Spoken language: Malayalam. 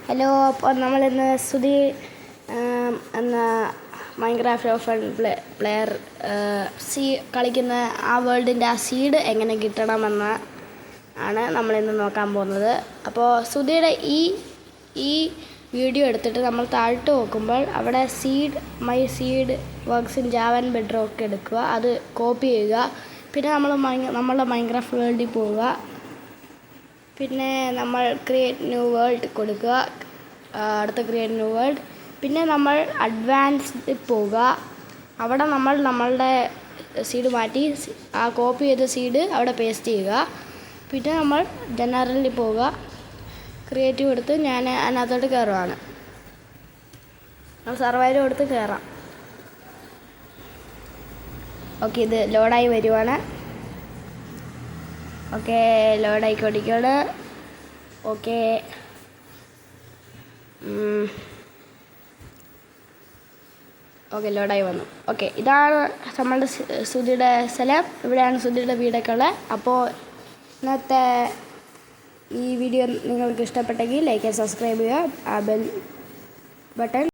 ഹലോ, അപ്പോൾ നമ്മളിന്ന് സുധി എന്ന മൈൻക്രാഫ്റ്റ് ഓപ്പൺ പ്ലെയർ കളിക്കുന്ന ആ വേൾഡിൻ്റെ ആ സീഡ് എങ്ങനെ കിട്ടണമെന്ന് ആണ് നമ്മളിന്ന് നോക്കാൻ പോകുന്നത്. അപ്പോൾ സുധിയുടെ ഈ വീഡിയോ എടുത്തിട്ട് നമ്മൾ താഴോട്ട് നോക്കുമ്പോൾ അവിടെ my seed works in Java and bedrock എടുക്കുക, അത് കോപ്പി ചെയ്യുക. പിന്നെ നമ്മളുടെ മൈൻക്രാഫ്റ്റ് വേൾഡിൽ പോവുക. പിന്നെ നമ്മൾ ക്രിയേറ്റ് ന്യൂ വേൾഡ് കൊടുക്കുക, അടുത്ത ക്രിയേറ്റ് ന്യൂ വേൾഡ്. പിന്നെ നമ്മൾ അഡ്വാൻസ്ഡ് പോവുക. അവിടെ നമ്മളുടെ സീഡ് മാറ്റി ആ കോപ്പി ചെയ്ത സീഡ് അവിടെ പേസ്റ്റ് ചെയ്യുക. പിന്നെ നമ്മൾ ജനറലിൽ പോവുക, ക്രിയേറ്റീവ് എടുത്ത് ഞാൻ അതിനകത്തോട്ട് കയറുവാണ്. സർവൈവർ കൊടുത്ത് കയറാം. ഓക്കെ, ഇത് ലോഡായി വരുവാണ്. ഓക്കെ, ലോഡായിക്കൊണ്ടിരിക്കുകയാണ്. ഓക്കെ, ലോഡായി വന്നു. ഓക്കെ, ഇതാണ് നമ്മളുടെ സുധിയുടെ സ്ഥലം. ഇവിടെയാണ് സുധിയുടെ വീടൊക്കെ ഉള്ളത്. അപ്പോൾ ഇന്നത്തെ ഈ വീഡിയോ നിങ്ങൾക്ക് ഇഷ്ടപ്പെട്ടെങ്കിൽ ലൈക്ക് ആൻഡ് സബ്സ്ക്രൈബ് ചെയ്യുക, ആ ബെൽ ബട്ടൺ